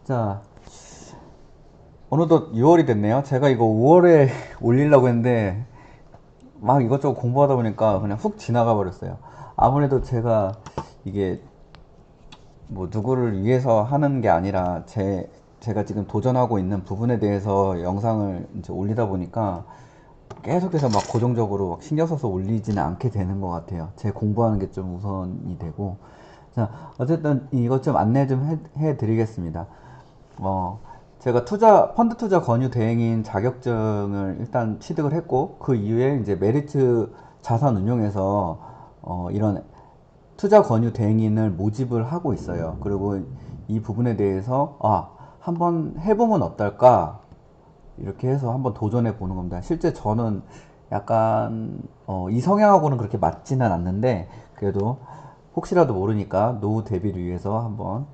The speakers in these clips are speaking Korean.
자, 어느덧 6월이 됐네요. 제가 이거 5월에 올리려고 했는데 막 이것저것 공부하다 보니까 그냥 훅 지나가 버렸어요. 아무래도 제가 이게 뭐 누구를 위해서 하는 게 아니라 제가 지금 도전하고 있는 부분에 대해서 영상을 이제 올리다 보니까 계속해서 막 고정적으로 막 신경 써서 올리지는 않게 되는 것 같아요. 제 공부하는 게 좀 우선이 되고. 자, 어쨌든 이것 좀 안내 좀 해드리겠습니다. 어, 제가 펀드 투자 권유 대행인 자격증을 일단 취득을 했고, 그 이후에 이제 메리츠 자산 운용에서, 이런 투자 권유 대행인을 모집을 하고 있어요. 그리고 이 부분에 대해서, 한번 해보면 어떨까? 이렇게 해서 한번 도전해 보는 겁니다. 실제 저는 약간, 이 성향하고는 그렇게 맞지는 않는데, 그래도 혹시라도 모르니까 노후 대비를 위해서 한번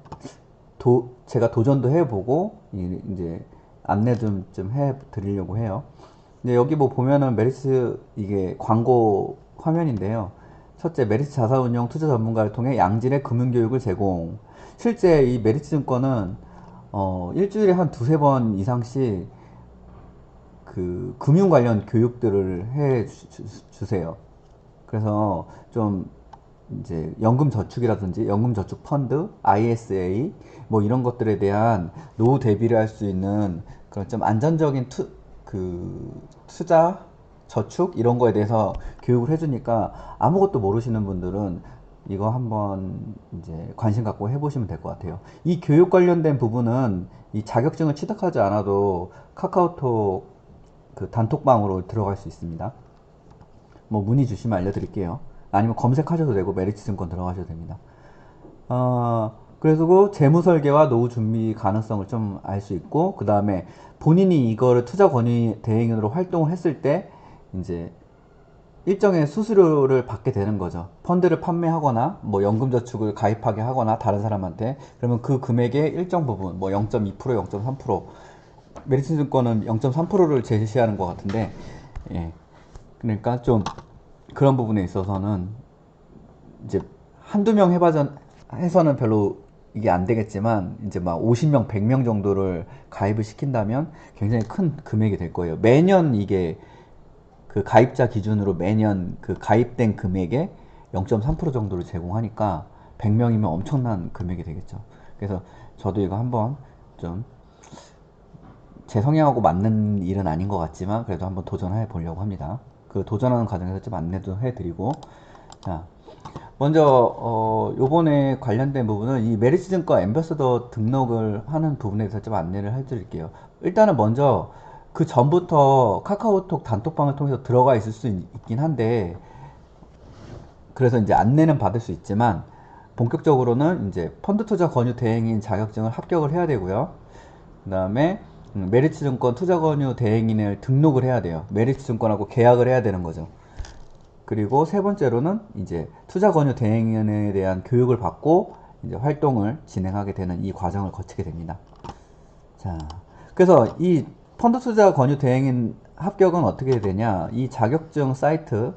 제가 도전도 해보고 이제 안내 좀 해드리려고 해요. 근데 여기 뭐 보면은 메리츠 이게 광고 화면인데요. 첫째, 메리츠 자산운용 투자 전문가를 통해 양질의 금융교육을 제공. 실제 이 메리츠 증권은 일주일에 한 두세 번 이상씩 그 금융 관련 교육들을 해 주세요. 그래서 좀 이제 연금 저축이라든지 연금 저축 펀드, ISA 뭐 이런 것들에 대한 노후 대비를 할 수 있는 그런 좀 안전적인 투자, 저축 이런 거에 대해서 교육을 해주니까 아무것도 모르시는 분들은 이거 한번 이제 관심 갖고 해보시면 될 것 같아요. 이 교육 관련된 부분은 이 자격증을 취득하지 않아도 카카오톡 그 단톡방으로 들어갈 수 있습니다. 뭐 문의 주시면 알려드릴게요. 아니면 검색하셔도 되고 메리츠 증권 들어가셔도 됩니다. 그래서 그 재무 설계와 노후 준비 가능성을 좀 알 수 있고, 그 다음에 본인이 이거를 투자 권유 대행으로 활동을 했을 때 이제 일정의 수수료를 받게 되는 거죠. 펀드를 판매하거나 뭐 연금저축을 가입하게 하거나 다른 사람한테, 그러면 그 금액의 일정 부분 뭐 0.2%, 0.3%, 메리츠 증권은 0.3%를 제시하는 것 같은데, 예. 그러니까 좀 그런 부분에 있어서는 이제 한두 명 해서는 별로 이게 안 되겠지만 이제 막 50명, 100명 정도를 가입을 시킨다면 굉장히 큰 금액이 될 거예요. 매년 이게 그 가입자 기준으로 매년 그 가입된 금액의 0.3% 정도를 제공하니까 100명이면 엄청난 금액이 되겠죠. 그래서 저도 이거 한번 좀 제 성향하고 맞는 일은 아닌 것 같지만 그래도 한번 도전해 보려고 합니다. 그 도전하는 과정에서 좀 안내도 해드리고. 자, 먼저 요번에 관련된 부분은 이 메리츠증권 엠버서더 등록을 하는 부분에 대해서 좀 안내를 해드릴게요. 일단은 먼저 그 전부터 카카오톡 단톡방을 통해서 들어가 있을 수 있긴 한데, 그래서 이제 안내는 받을 수 있지만 본격적으로는 이제 펀드 투자 권유 대행인 자격증을 합격을 해야 되고요. 그 다음에 메리츠증권 투자 권유 대행인을 등록을 해야 돼요. 메리츠증권하고 계약을 해야 되는 거죠. 그리고 세 번째로는 이제 투자 권유 대행인에 대한 교육을 받고 이제 활동을 진행하게 되는 이 과정을 거치게 됩니다. 자, 그래서 이 펀드 투자 권유 대행인 합격은 어떻게 되냐? 이 자격증 사이트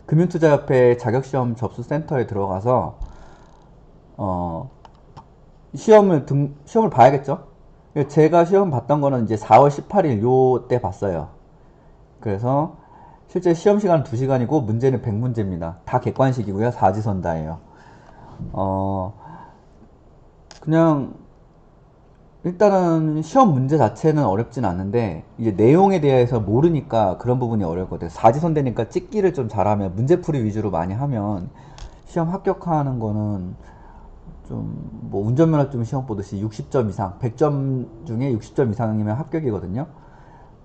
금융투자협회 자격시험 접수센터에 들어가서 어, 시험을 봐야겠죠? 제가 시험 봤던 거는 이제 4월 18일 요 때 봤어요. 그래서 실제 시험 시간은 2시간이고 문제는 100문제입니다. 다 객관식이고요. 사지선다예요. 어, 그냥 일단은 시험 문제 자체는 어렵진 않은데 이제 내용에 대해서 모르니까 그런 부분이 어려울 것 같아요. 사지선대니까 찍기를 좀 잘하면 문제풀이 위주로 많이 하면 시험 합격하는 거는 좀 뭐 운전면허증 시험 보듯이 60점 이상, 100점 중에 60점 이상이면 합격이거든요.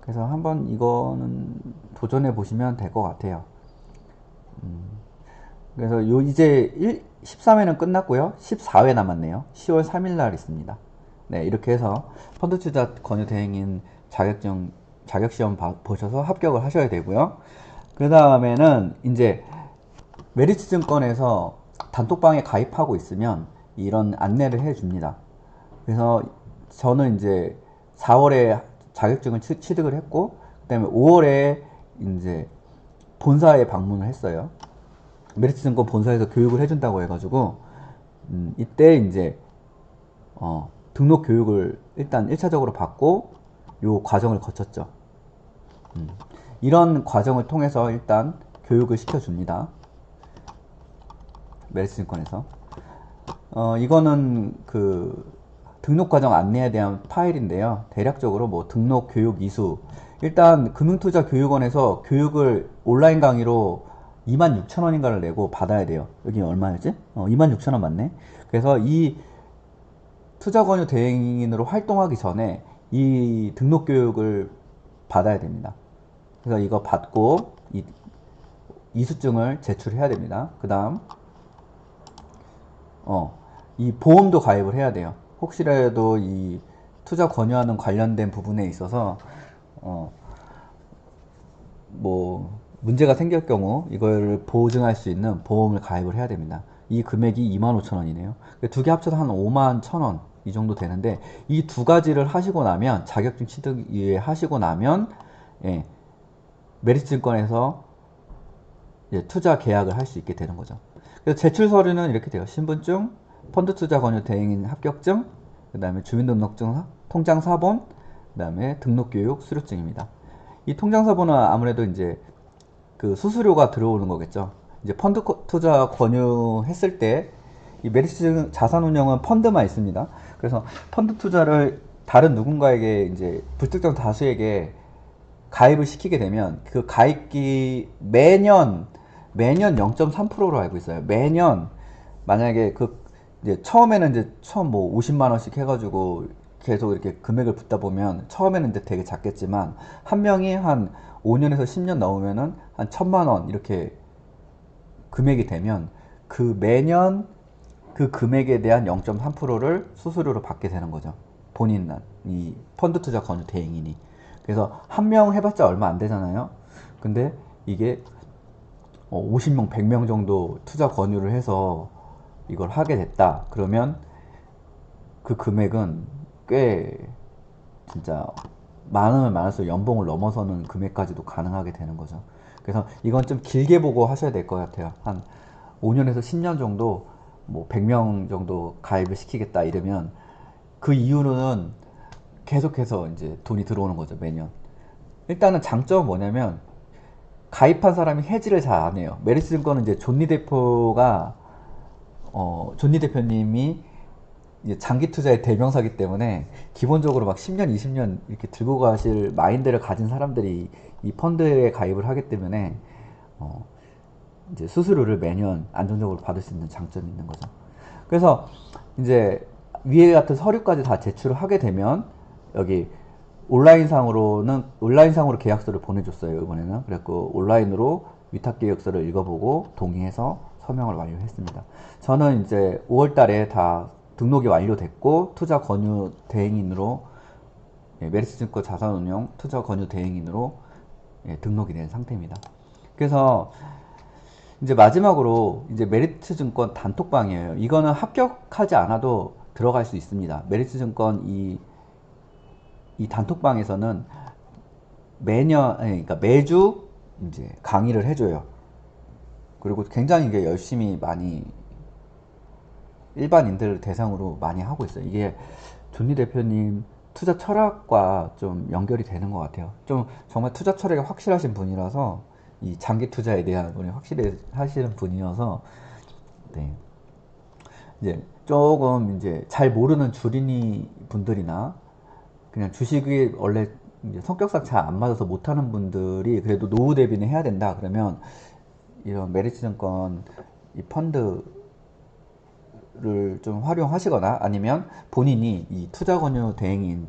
그래서 한번 이거는 도전해 보시면 될 것 같아요. 그래서 이제 13회는 끝났고요. 14회 남았네요. 10월 3일 날 있습니다. 네, 이렇게 해서 펀드 투자 권유 대행인 자격시험 보셔서 합격을 하셔야 되고요. 그 다음에는 이제 메리츠 증권에서 단톡방에 가입하고 있으면 이런 안내를 해 줍니다. 그래서 저는 이제 4월에 자격증을 취득을 했고, 그다음에 5월에 이제 본사에 방문을 했어요. 메리츠증권 본사에서 교육을 해준다고 해가지고 이때 이제 등록 교육을 일단 1차적으로 받고 요 과정을 거쳤죠. 이런 과정을 통해서 일단 교육을 시켜줍니다. 메리츠증권에서. 이거는 그 등록 과정 안내에 대한 파일인데요. 대략적으로 뭐 등록 교육 이수. 일단 금융투자교육원에서 교육을 온라인 강의로 26,000원인가를 내고 받아야 돼요. 여기 얼마였지? 26,000원 맞네. 그래서 이 투자권유 대행인으로 활동하기 전에 이 등록 교육을 받아야 됩니다. 그래서 이거 받고 이수증을 제출해야 됩니다. 그 다음 이 보험도 가입을 해야 돼요. 혹시라도 이 투자 권유하는 관련된 부분에 있어서 뭐 문제가 생길 경우 이걸 보증할 수 있는 보험을 가입을 해야 됩니다. 이 금액이 25,000원이네요. 두 개 합쳐서 한 51,000원 이 정도 되는데 이 두 가지를 하시고 나면 자격증 취득 이외에 하시고 나면 메리츠증권에서 투자 계약을 할 수 있게 되는 거죠. 그래서 제출 서류는 이렇게 돼요. 신분증, 펀드투자 권유 대행인 합격증, 그 다음에 주민등록증, 통장사본, 그 다음에 등록교육 수료증입니다. 이 통장사본은 아무래도 이제 그 수수료가 들어오는 거겠죠. 이제 펀드 투자 권유했을 때 이 메리츠 자산운용은 펀드만 있습니다. 그래서 펀드 투자를 다른 누군가에게 이제 불특정 다수에게 가입을 시키게 되면 그 가입기 매년 0.3%로 알고 있어요. 매년 만약에 그 이제 처음에는 이제 처음 뭐 50만 원씩 해가지고 계속 이렇게 금액을 붓다 보면 처음에는 이제 되게 작겠지만 한 명이 한 5년에서 10년 넘으면은 한 1,000만 원 이렇게 금액이 되면 그 매년 그 금액에 대한 0.3%를 수수료로 받게 되는 거죠. 본인은 이 펀드 투자 권유 대행인이. 그래서 한 명 해봤자 얼마 안 되잖아요. 근데 이게 50명, 100명 정도 투자 권유를 해서 이걸 하게 됐다. 그러면 그 금액은 꽤 진짜 많으면 많을수록 연봉을 넘어서는 금액까지도 가능하게 되는 거죠. 그래서 이건 좀 길게 보고 하셔야 될 것 같아요. 한 5년에서 10년 정도 뭐 100명 정도 가입을 시키겠다 이러면 그 이후로는 계속해서 이제 돈이 들어오는 거죠, 매년. 일단은 장점은 뭐냐면 가입한 사람이 해지를 잘 안 해요. 메리츠증권은 이제 존니 대표님이 이제 장기 투자의 대명사기 때문에 기본적으로 막 10년, 20년 이렇게 들고 가실 마인드를 가진 사람들이 이 펀드에 가입을 하기 때문에 이제 수수료를 매년 안정적으로 받을 수 있는 장점이 있는 거죠. 그래서 이제 위에 같은 서류까지 다 제출을 하게 되면 여기 온라인상으로 계약서를 보내줬어요. 이번에는. 그래서 온라인으로 위탁 계약서를 읽어보고 동의해서 서명을 완료했습니다. 저는 이제 5월달에 다 등록이 완료됐고 투자 권유 대행인으로 메리츠증권 자산운용 투자 권유 대행인으로 등록이 된 상태입니다. 그래서 이제 마지막으로 이제 메리츠증권 단톡방이에요. 이거는 합격하지 않아도 들어갈 수 있습니다. 메리츠증권 이 단톡방에서는 그러니까 매주 이제 강의를 해줘요. 그리고 굉장히 이게 열심히 많이 일반인들 대상으로 많이 하고 있어요. 이게 존니 대표님 투자 철학과 좀 연결이 되는 것 같아요. 좀 정말 투자 철학이 확실하신 분이라서 이 장기 투자에 대한 분이 확실히 하시는 분이어서 네. 이제 조금 이제 잘 모르는 주린이 분들이나 그냥 주식이 원래 이제 성격상 잘 안 맞아서 못하는 분들이 그래도 노후 대비는 해야 된다 그러면 이런 메리츠증권 이 펀드를 좀 활용하시거나 아니면 본인이 이 투자권유 대행인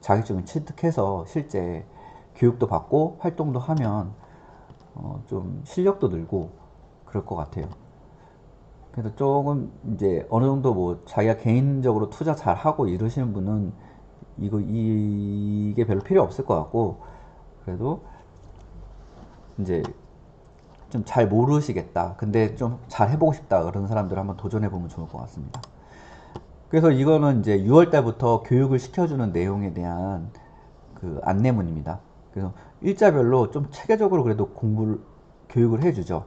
자격증을 취득해서 실제 교육도 받고 활동도 하면 좀 실력도 늘고 그럴 것 같아요. 그래서 조금 이제 어느 정도 뭐 자기가 개인적으로 투자 잘 하고 이러시는 분은 이게 별로 필요 없을 것 같고 그래도 이제 좀 잘 모르시겠다. 근데 좀 잘 해보고 싶다. 그런 사람들 한번 도전해보면 좋을 것 같습니다. 그래서 이거는 이제 6월 달부터 교육을 시켜주는 내용에 대한 그 안내문입니다. 그래서 일자별로 좀 체계적으로 그래도 교육을 해주죠.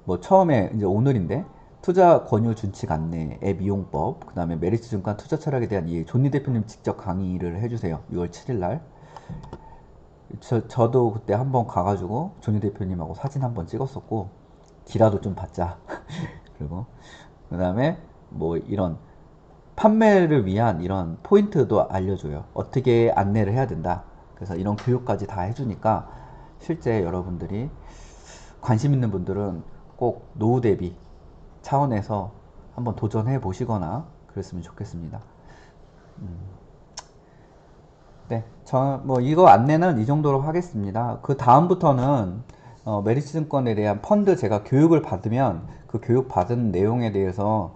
뭐 처음에 이제 오늘인데 투자 권유 준칙 안내, 앱 이용법, 그 다음에 메리츠증권 투자 철학에 대한 이해, 존니 대표님 직접 강의를 해주세요. 6월 7일 날. 저도 그때 한번 가가지고 존니 대표님하고 사진 한번 찍었었고, 기라도 좀 받자. 그리고, 그 다음에 뭐 이런 판매를 위한 이런 포인트도 알려줘요. 어떻게 안내를 해야 된다. 그래서 이런 교육까지 다 해주니까 실제 여러분들이 관심 있는 분들은 꼭 노후 대비 차원에서 한번 도전해 보시거나 그랬으면 좋겠습니다. 네, 저 뭐 이거 안내는 이 정도로 하겠습니다. 그 다음부터는 메리츠증권에 대한 펀드 제가 교육을 받으면 그 교육 받은 내용에 대해서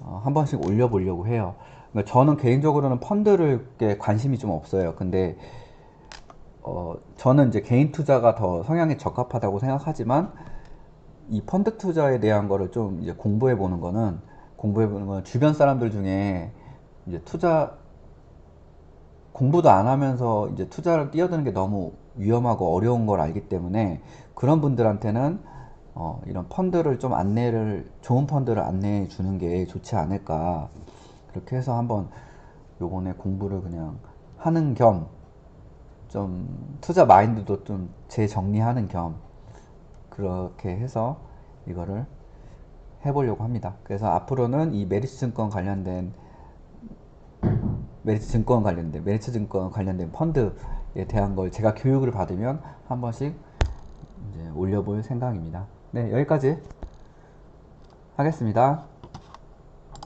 한 번씩 올려보려고 해요. 그러니까 저는 개인적으로는 펀드를 게 관심이 좀 없어요. 근데 저는 이제 개인 투자가 더 성향에 적합하다고 생각하지만 이 펀드 투자에 대한 거를 좀 이제 공부해 보는 건 주변 사람들 중에 이제 투자 공부도 안 하면서 이제 투자를 뛰어드는 게 너무 위험하고 어려운 걸 알기 때문에 그런 분들한테는 이런 펀드를 좀 좋은 펀드를 안내해 주는 게 좋지 않을까. 그렇게 해서 한번 요번에 공부를 그냥 하는 겸 좀 투자 마인드도 좀 재정리하는 겸 그렇게 해서 이거를 해보려고 합니다. 그래서 앞으로는 이 메리츠 증권 관련된 펀드에 대한 걸 제가 교육을 받으면 한 번씩 이제 올려볼 생각입니다. 네, 여기까지 하겠습니다.